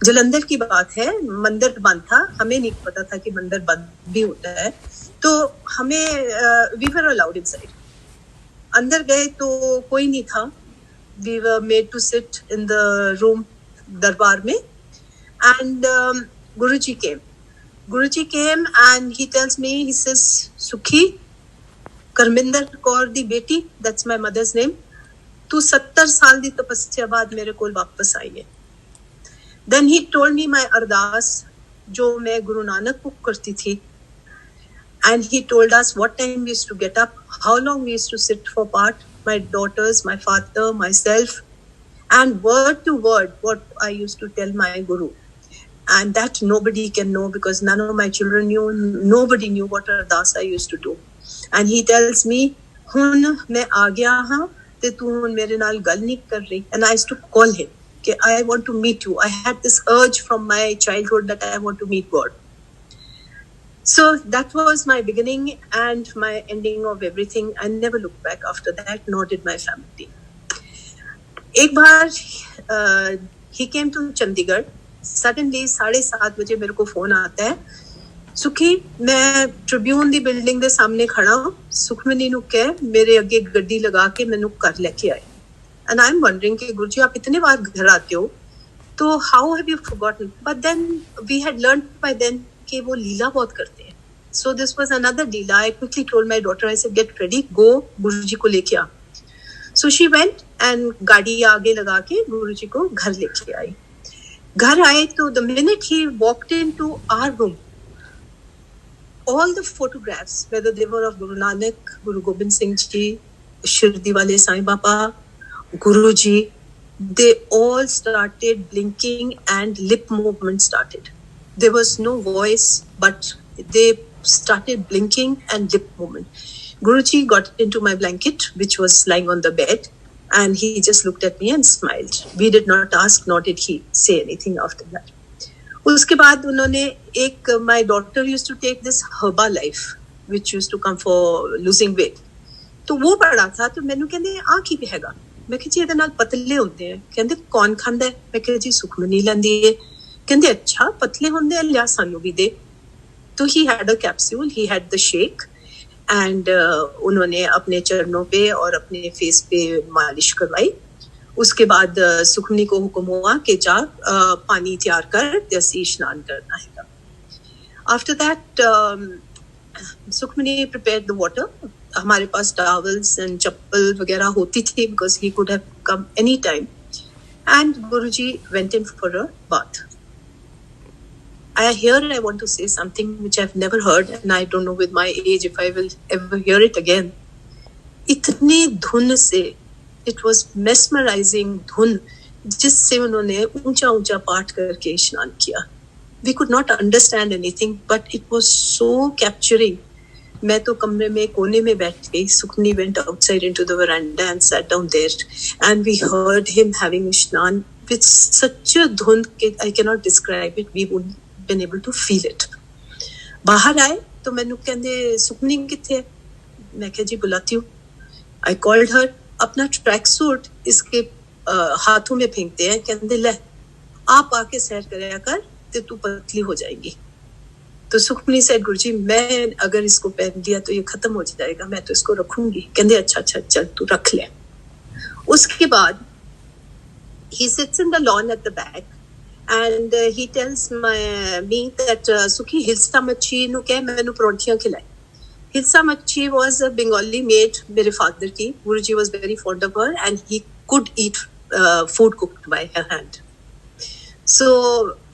जलंधर की बात है, मंदिर बंद था, हमें नहीं पता था कि मंदिर बंद भी होता है, तो हमें वी वर अलाउड इनसाइड। अंदर गए तो कोई नहीं था, we were made to sit in the room दरबार में, and Guruji came and he tells me, he says, Sukhi, Karminder Kaur di beti, that's my mother's name, tu 70 साल दी तपस्या बाद मेरे कोल वापस आई है। Then he told me my ardas जो मैं गुरु नानक को करती थी, and he told us what time we used to get up, how long we used to sit for part, my daughters, my father, myself, and word to word what I used to tell my guru. And that nobody can know because none of my children knew, nobody knew what ardas I used to do. And he tells me, hun main aa gaya ha te tu hun mere naal gal nahi kar rahi. And I used to call him कि I want to meet you. I had this urge from my childhood that I want to meet God. So that was my beginning and my ending of everything. I never looked back after that, nor did my family. एक बार he came to Chandigarh. Suddenly 7:30 बजे मेरे को phone आता है, सुखी मैं Tribune दी building दे सामने खड़ा हूं, सुखमनी नु कह मेरे अगे गड्डी लगा के मैनू घर लेके आए। एंड आई एम वंडरिंग कि गुरुजी आप इतने बार घर आते हो, तो how have you forgotten? But then we had learned by then कि वो लीला बहुत करते हैं। सो दिस वाज अनदर लीला। I quickly told my daughter, I said get ready, go Guruji को लेके आ। सो शी वेंट एंड गाड़ी आगे लगा के गुरुजी को घर लेके आई। घर आए तो the minute he walked into our room, all the photographs, whether they were of Guru Nanak, Guru Gobind Singh Ji, Shirdi Wale Sai Baba, Guru Ji, they all started blinking and lip movement started. There was no voice, but they started blinking and lip movement. Guruji got into my blanket, which was lying on the bed, and he just looked at me and smiled. We did not ask, nor did he say anything after that. उसके बाद उन्होंने एक, my daughter used to take this Herbalife, which used to come for losing weight. तो वो पड़ा था, तो मैंने कहने आ की हैगा, मैं कहा जी ਇਹਦੇ ਨਾਲ ਪਤਲੇ ਹੁੰਦੇ ਆ। ਕਹਿੰਦੇ ਕੌਣ ਖਾਂਦਾ ਹੈ? मैं कहा जी सुखमनी ਲੈਂਦੀ ਹੈ। ਕਹਿੰਦੇ अच्छा पतले ਹੁੰਦੇ ਆ, ਲਿਆ ਸਾਨੂੰ ਵੀ ਦੇ। तो he had a capsule, he had the shake, and उन्होंने अपने चरणों पे और अपने फेस पे मालिश करवाई। उसके बाद सुखमनी को हुक्म हुआ कि जा पानी तैयार कर, जैसे स्नान करना है। After that Sukhmani prepared the water. हमारे पास टॉवल्स एंड चप्पल वगैरह होती थी because he could have come any time, and Guruji went in for a bath. I want to say something which I've never heard, and I don't know with my age if I will ever hear it again. इतनी धुन से, it was mesmerizing धुन, जिससे उन्होंने ऊंचा ऊंचा पाठ करके स्नान किया। We could not understand anything, but it was so capturing. मैं तो कमरे में कोने में बैठ गई। Sukhmani went outside into the veranda and sat down there, and we heard him having स्नान with such a धुन कि I cannot describe it. We wouldn't been able to feel it. बाहर आए तो मैंने कहंदे सुखमनी किथे है? मैं कहा जी बुलाती हूँ। I called her, अपना ट्रैक सूट इसके हाथों में फेंकते हैं, कहंदे ले आप आके सैर करया कर ते तू पतली हो जाएगी। तो सुखमनी said, गुरुजी मैं अगर इसको पहन लिया तो ये खत्म हो जाएगा, मैं तो इसको रखूंगी। कहंदे अच्छा चल तू रख ले। उसके बाद he sits in the lawn at the back, and he tells me that Sukhi hilsa machhi nu keh mainu parontiyan khilai. Hilsa machhi was a Bengali maid mere father ki. Guruji was very fond of her, and he could eat food cooked by her hand. So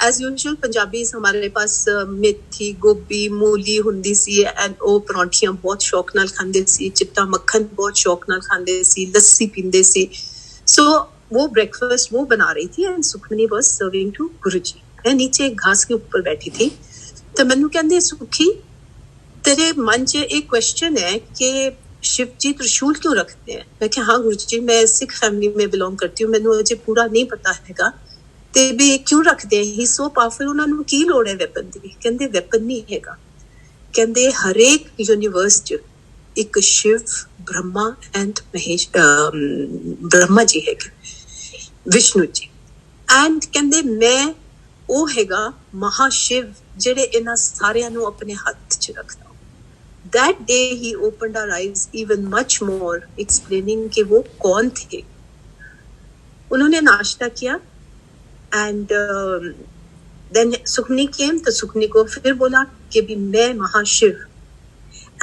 as usual Punjabis हमारे पास मेथी गोभी मूली हुंदी सी, and ਉਹ ਪਰੌਂਠੀਆਂ बहुत शौक नाल खांदे सी, चिट्टा मक्खन बहुत शौक नाल खांदे सी, लस्सी पींदे सी। So वो ब्रेकफास्ट वो बना रही थी, and Sukhmani was serving to Guruji. मैं नीचे घास के ऊपर बैठी थी, तो मैनू कहंदे सुखी तेरे मन च एक क्वेश्चन है कि शिव जी त्रिशूल क्यों रखते हैं? मैं कहा हाँ गुरुजी, मैं सिख फैमिली में बिलोंग करती हूँ, मैनू अजे पूरा नहीं पता हैगा ते भी क्यों रखते हैं, ही सो पावरफुल, उन्हां नू की लोड़ है वेपन दी? कहंदे वेपन नहीं हैगा, कहंदे हरेक यूनिवर्स च एक शिव ब्रह्मा एंड महेश ब्रह्मा जी है, विष्णु जी, एंड कहंदे मैं ਉਹ ਹੈਗਾ ਮਹਾਸ਼ਿਵ ਜਿਹੜੇ ਇਹਨਾਂ ਸਾਰਿਆਂ ਨੂੰ ਆਪਣੇ ਹੱਥ 'ਚ ਰੱਖਦਾ। That day he opened our eyes even much more, explaining कि वो कौन थे। उन्होंने नाश्ता किया and then सुखनी came, तो सुखनी को फिर बोला कि भी मैं महाशिव।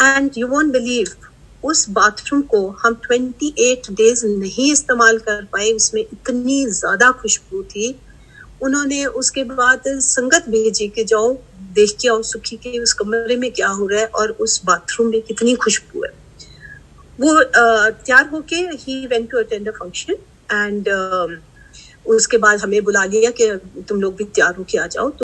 And you won't believe, उस बाथरूम को हम 28 days नहीं इस्तेमाल कर पाए, उसमें इतनी ज़्यादा खुशबू थी। उन्होंने उसके बाद संगत भेजी कि जाओ देख के आओ सुखी के उस कमरे में क्या हो रहा है और उस बाथरूम में कितनी खुशबू है। वो तैयार होके ही went to attend a function and उसके बाद हमें बुला लिया कि तुम लोग भी तैयार होके आ जाओ।